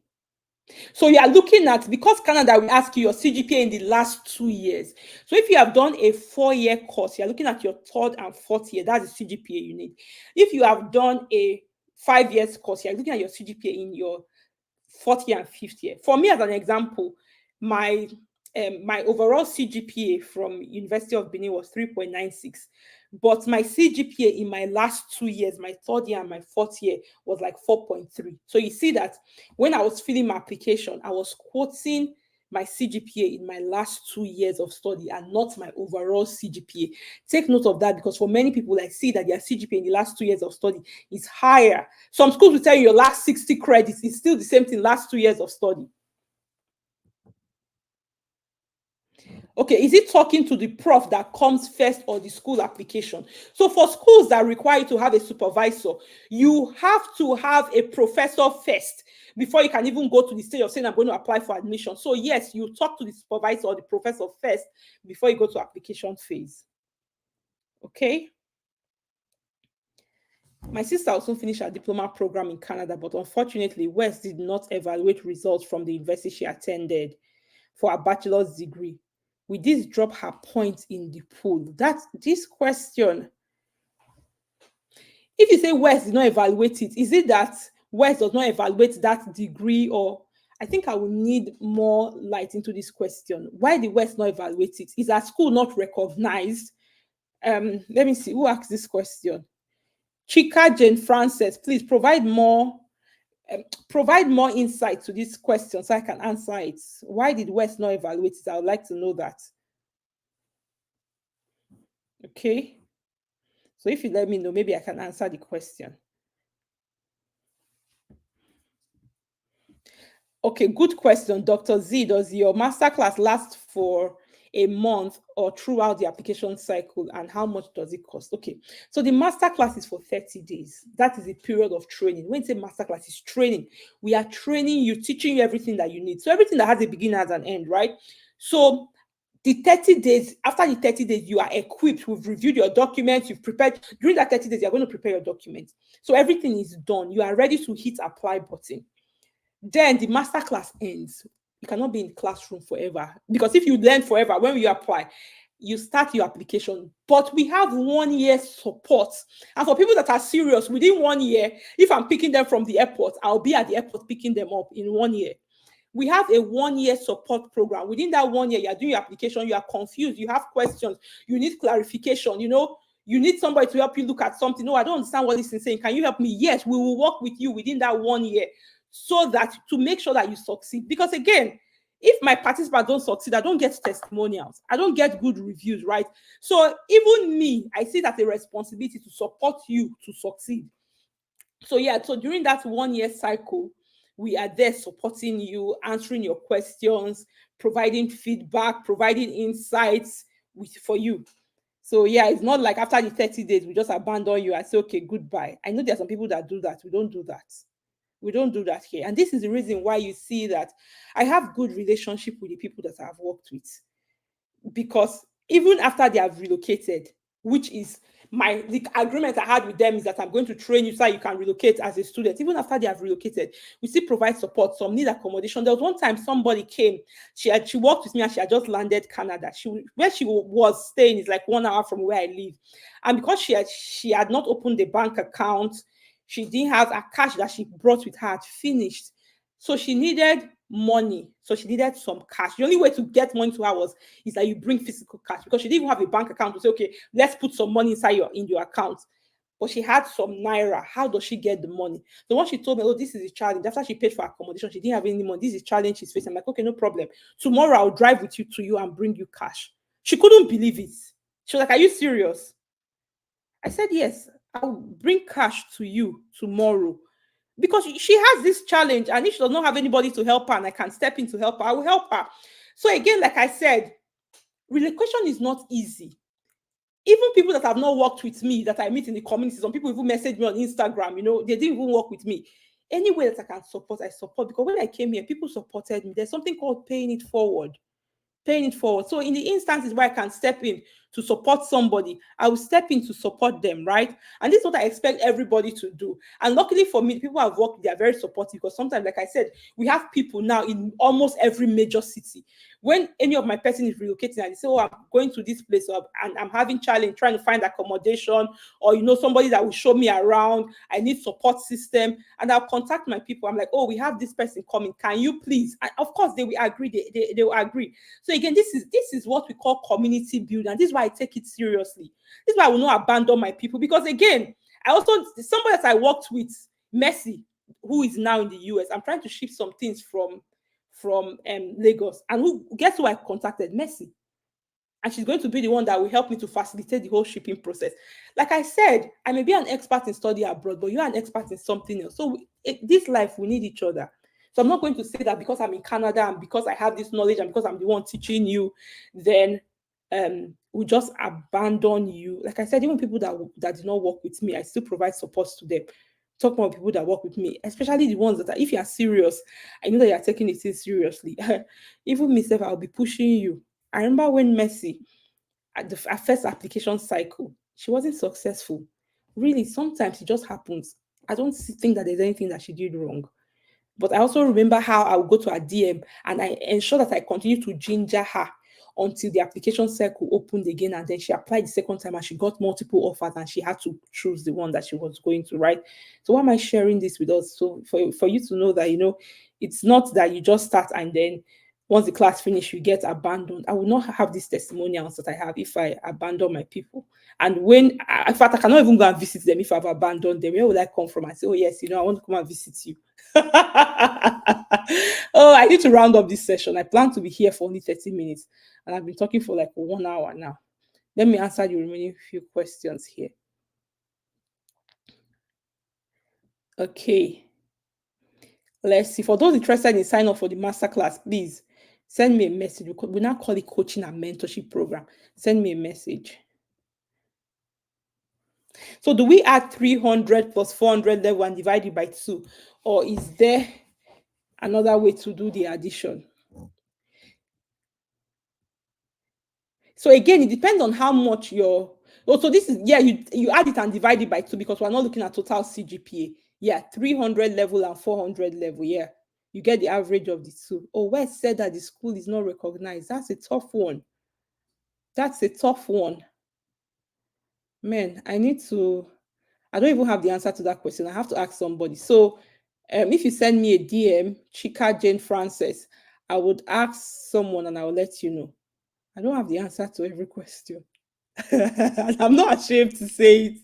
So you are looking at, because Canada will ask you your CGPA in the last 2 years. So if you have done a 4-year course, you're looking at your 3rd and 4th year. That's the CGPA you need. If you have done a 5 years course, you're looking at your CGPA in your 4th year and 5th year. For me, as an example, my overall CGPA from University of Benin was 3.96. But my CGPA in my last 2 years, my 3rd year and my 4th year, was like 4.3. So you see that when I was filling my application, I was quoting my CGPA in my last 2 years of study and not my overall CGPA. Take note of that, because for many people, I see that their CGPA in the last 2 years of study is higher. Some schools will tell you your last 60 credits is still the same thing, last 2 years of study. Okay, is it talking to the prof that comes first or the school application? So for schools that require you to have a supervisor, you have to have a professor first before you can even go to the stage of saying, I'm going to apply for admission. So yes, you talk to the supervisor or the professor first before you go to application phase. Okay. My sister also finished her diploma program in Canada, but unfortunately, West did not evaluate results from the university she attended for a bachelor's degree. Will this drop her points in the pool? That's this question. If you say West did not evaluate it, is it that West does not evaluate that degree? Or I think I will need more light into this question. Why did West not evaluate it? Is our school not recognized? Let me see who asked this question. Chika Jane Frances, please provide more insight to this question so I can answer it. Why did West not evaluate it? I would like to know that. Okay. So if you let me know, maybe I can answer the question. Okay, good question. Dr. Z, does your masterclass last for a month or throughout the application cycle, and how much does it cost? Okay, so the masterclass is for 30 days. That is a period of training. When you say masterclass, is training. We are training you, teaching you everything that you need. So everything that has a beginning has an end, right? So the 30 days, after the 30 days, you are equipped. We've reviewed your documents, you've prepared. During that 30 days, you're going to prepare your documents. So everything is done. You are ready to hit apply button. Then the masterclass ends. You cannot be in the classroom forever, because if you learn forever, when you apply, you start your application. But we have 1 year support. And for people that are serious, within 1 year, if I'm picking them from the airport, I'll be at the airport picking them up in 1 year. We have a 1 year support program. Within that 1 year, you're doing your application, you are confused, you have questions, you need clarification, you need somebody to help you look at something. No, I don't understand what this is saying. Can you help me? Yes, we will work with you within that 1 year, so that to make sure that you succeed. Because again, if my participants don't succeed, I don't get testimonials, I don't get good reviews, right? So even me, I see that a responsibility to support you to succeed. So yeah, so during that 1 year cycle, we are there supporting you, answering your questions, providing feedback, providing insights for you. So yeah, it's not like after the 30 days we just abandon you and say, okay, goodbye. I know there are some people that do that. We don't do that. We don't do that here. And this is the reason why you see that I have good relationship with the people that I've worked with, because even after they have relocated, which is the agreement I had with them is that I'm going to train you so that you can relocate as a student. Even after they have relocated, we still provide support. Some need accommodation. There was one time somebody came, she worked with me and she had just landed Canada. Where she was staying is like 1 hour from where I live. And because she had not opened a bank account, she didn't have a cash that she brought with her had finished. So she needed money. So she needed some cash. The only way to get money to her is that you bring physical cash, because she didn't even have a bank account to say, okay, let's put some money inside your account. But she had some naira. How does she get the money? So when she told me, oh, this is a challenge, after she paid for accommodation, she didn't have any money. This is a challenge she's facing. I'm like, okay, no problem. Tomorrow I'll drive with you to you and bring you cash. She couldn't believe it. She was like, are you serious? I said, yes, I'll bring cash to you tomorrow, because she has this challenge, and if she does not have anybody to help her and I can step in to help her, I will help her. So again, like I said, relocation is not easy. Even people that have not worked with me that I meet in the community, some people even message me on Instagram, they didn't even work with me. Any way that I can support, I support, because when I came here, people supported me. There's something called paying it forward. Paying it forward. So in the instances where I can step in to support somebody, I will step in to support them, right? And this is what I expect everybody to do. And luckily for me, people I've worked, they are very supportive, because sometimes, like I said, we have people now in almost every major city. When any of my person is relocating and they say, oh, I'm going to this place, and I'm having challenge trying to find accommodation, or somebody that will show me around, I need support system, and I'll contact my people. I'm like, oh, we have this person coming, can you please? And of course they will agree. They will agree. So again, this is what we call community building, and this is why I take it seriously. This is why I will not abandon my people, because again, I also, somebody that I worked with, Messi, who is now in the US, I'm trying to ship some things from Lagos, and guess who I contacted? Messi. And she's going to be the one that will help me to facilitate the whole shipping process. Like I said, I may be an expert in study abroad, but you're an expert in something else. So this life, we need each other. So I'm not going to say that because I'm in Canada and because I have this knowledge and because I'm the one teaching you, then we just abandon you. Like I said, even people that did not work with me, I still provide support to them. Talk about people that work with me, especially the ones that if you are serious, I know that you're taking it seriously. Even myself, I'll be pushing you. I remember when Messi, at the first application cycle, she wasn't successful. Really, sometimes it just happens. I don't think that there's anything that she did wrong. But I also remember how I would go to her DM and I ensure that I continue to ginger her until the application cycle opened again. And then she applied the second time and she got multiple offers and she had to choose the one that she was going to, right? So why am I sharing this with us? So for you to know that, it's not that you just start and then once the class finish, you get abandoned. I will not have these testimonials that I have if I abandon my people. And in fact, I cannot even go and visit them if I've abandoned them. Where would I come from? I say, oh yes, I want to come and visit you. Oh, I need to round up this session. I plan to be here for only 30 minutes, and I've been talking for like 1 hour now. Let me answer the remaining few questions here. Okay. Let's see. For those interested in sign up for the masterclass, please send me a message. We now call it coaching and mentorship program. Send me a message. So do we add 300 plus 400 level and divide it by 2? Or is there another way to do the addition? So again, it depends on how much so this is, you add it and divide it by 2 because we're not looking at total CGPA. Yeah, 300 level and 400 level. Yeah, you get the average of the two. Oh, where said that the school is not recognized? That's a tough one. That's a tough one. Man, I don't even have the answer to that question. I have to ask somebody. So if you send me a DM, Chika Jane Frances, I would ask someone and I will let you know. I don't have the answer to every question. And I'm not ashamed to say it.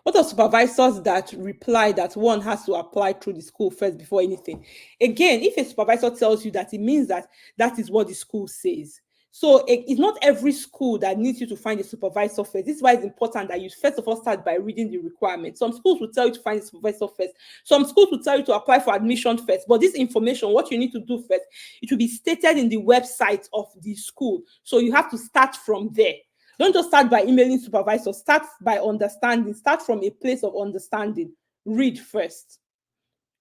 What are supervisors that reply that one has to apply through the school first before anything? Again, if a supervisor tells you that, it means that that is what the school says. So it's not every school that needs you to find a supervisor first. This is why it's important that you first of all start by reading the requirements. Some schools will tell you to find a supervisor first. Some schools will tell you to apply for admission first. But this information, what you need to do first, it will be stated in the website of the school. So you have to start from there. Don't just start by emailing supervisors. Start by understanding. Start from a place of understanding. Read first.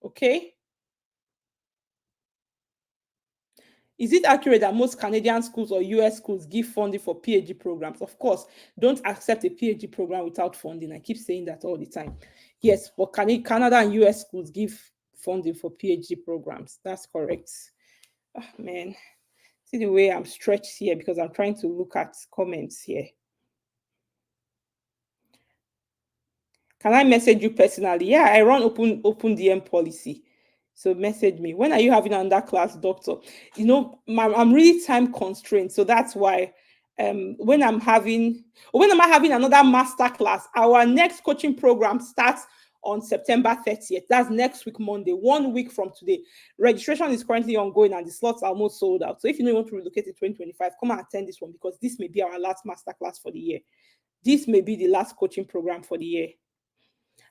Okay? Is it accurate that most Canadian schools or US schools give funding for PhD programs? Of course, don't accept a PhD program without funding. I keep saying that all the time. Yes, but Canada and US schools give funding for PhD programs. That's correct. Oh, man, see the way I'm stretched here because I'm trying to look at comments here. Can I message you personally? Yeah, I run open DM policy. So message me. When are you having another class, doctor? I'm really time constrained. So that's why when am I having another master class? Our next coaching program starts on September 30th. That's next week, Monday, 1 week from today. Registration is currently ongoing and the slots are almost sold out. So if you want to relocate in 2025, come and attend this one because this may be our last master class for the year. This may be the last coaching program for the year.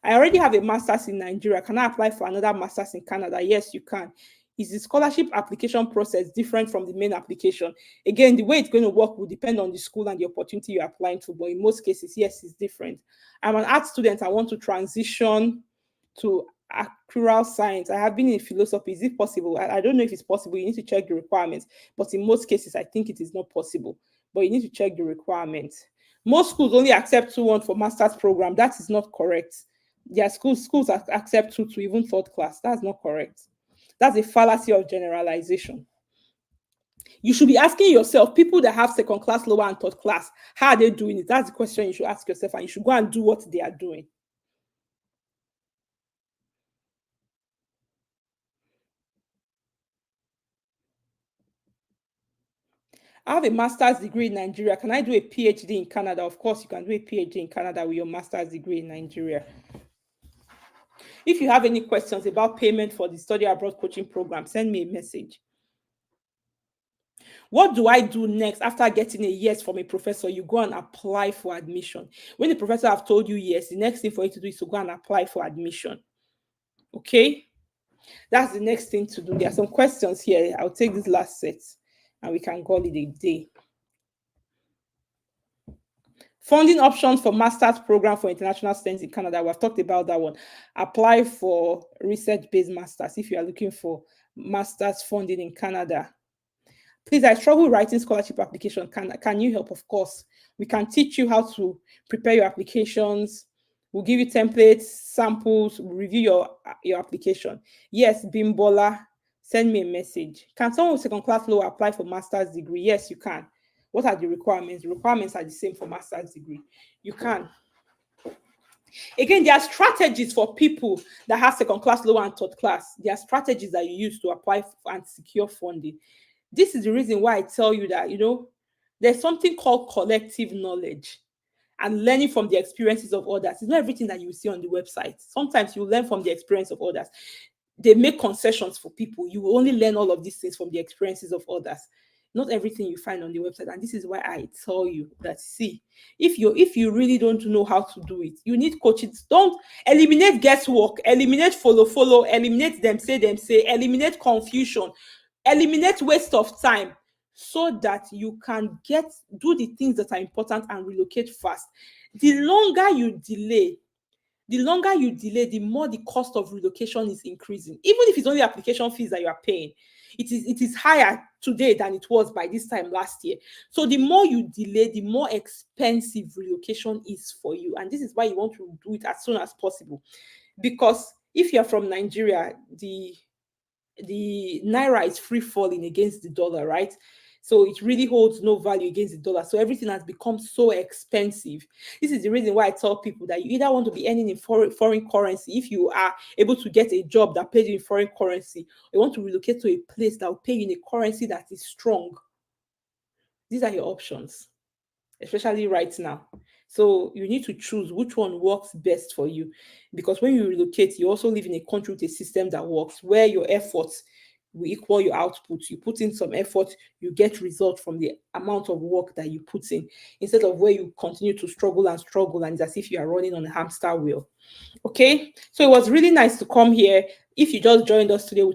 I already have a master's in Nigeria. Can I apply for another master's in Canada? Yes, you can. Is the scholarship application process different from the main application? Again, the way it's going to work will depend on the school and the opportunity you're applying to, but in most cases, yes, it's different. I'm an art student. I want to transition to actuarial science. I have been in philosophy. Is it possible? I don't know if it's possible. You need to check the requirements, but in most cases, I think it is not possible, but you need to check the requirements. Most schools only accept 2-1 for master's program. That is not correct. Yeah, schools accept 2 to even third class. That's not correct. That's a fallacy of generalization. You should be asking yourself, people that have second class, lower, and third class, how are they doing it? That's the question you should ask yourself, and you should go and do what they are doing. I have a master's degree in Nigeria. Can I do a PhD in Canada? Of course, you can do a PhD in Canada with your master's degree in Nigeria. If you have any questions about payment for the study abroad coaching program, send me a message. What do I do next after getting a yes from a professor? You go and apply for admission. When the professor have told you yes, the next thing for you to do is to go and apply for admission. Okay? That's the next thing to do. There are some questions here. I'll take this last set and we can call it a day. Funding options for master's program for international students in Canada. We've talked about that one. Apply for research-based masters if you are looking for master's funding in Canada. Please, I struggle writing scholarship application. Can you help? Of course. We can teach you how to prepare your applications. We'll give you templates, samples, we'll review your application. Yes, Bimbola, send me a message. Can someone with second class lower apply for master's degree? Yes, you can. What are the requirements? The requirements are the same for master's degree. You can. Again, there are strategies for people that have second class, lower, and third class. There are strategies that you use to apply for and secure funding. This is the reason why I tell you that, there's something called collective knowledge and learning from the experiences of others. It's not everything that you see on the website. Sometimes you learn from the experience of others. They make concessions for people. You will only learn all of these things from the experiences of others. Not everything you find on the website. And this is why I tell you that, see, if you really don't know how to do it, you need coaches. Don't eliminate guesswork, eliminate follow, eliminate them say, eliminate confusion, eliminate waste of time, so that you can do the things that are important and relocate fast. The longer you delay, the more the cost of relocation is increasing. Even if it's only application fees that you are paying, it is higher today than it was by this time last year. So the more you delay, the more expensive relocation is for you. And this is why you want to do it as soon as possible. Because if you're from Nigeria, the naira is free falling against the dollar, right? So it really holds no value against the dollar. So everything has become so expensive. This is the reason why I tell people that you either want to be earning in foreign currency, if you are able to get a job that pays you in foreign currency, or you want to relocate to a place that will pay you in a currency that is strong. These are your options, especially right now. So you need to choose which one works best for you. Because when you relocate, you also live in a country with a system that works, where your efforts will equal your output. You put in some effort, you get result from the amount of work that you put in, instead of where you continue to struggle and struggle, and it's as if you are running on a hamster wheel. Okay, so it was really nice to come here. If you just joined us today, we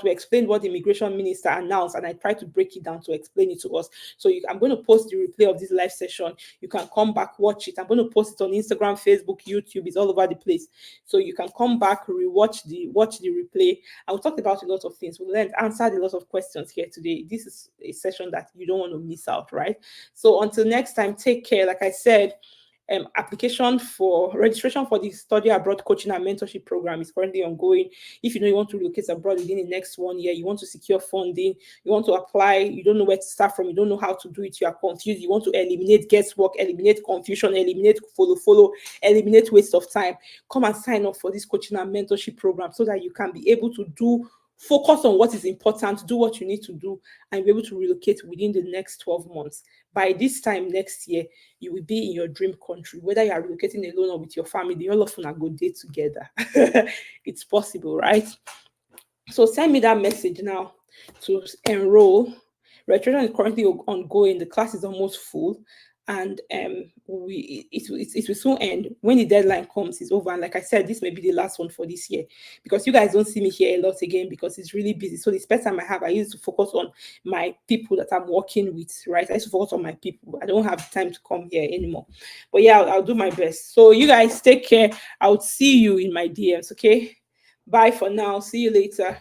explained what the immigration minister announced, and I tried to break it down to explain it to us. So I'm going to post the replay of this live session. You can come back, watch it. I'm going to post it on Instagram, Facebook, YouTube. It's all over the place. So you can come back, watch the replay. I will talk about a lot of things. We learned, answered a lot of questions here today. This is a session that you don't want to miss out, right? So until next time, take care. Like I said, application for registration for the study abroad coaching and mentorship program is currently ongoing. If you know you want to relocate abroad within the next 1 year, you want to secure funding, you want to apply, you don't know where to start from, you don't know how to do it, you are confused, you want to eliminate guesswork, eliminate confusion, eliminate follow, eliminate waste of time, come and sign up for this coaching and mentorship program so that you can be able to focus on what is important, do what you need to do, and be able to relocate within the next 12 months. By this time next year, you will be in your dream country, whether you are relocating alone or with your family. All of them are good day together. It's possible, right? So send me that message now to enroll. Registration is currently ongoing. The class is almost full, and it will soon end. When the deadline comes, it's over. And like I said, this may be the last one for this year, because you guys don't see me here a lot again because it's really busy. So the spare time I have, I use to focus on my people that I'm working with, right? I used to focus on my people. I don't have time to come here anymore. But yeah, I'll do my best. So you guys take care. I'll see you in my DMs, okay? Bye for now. See you later.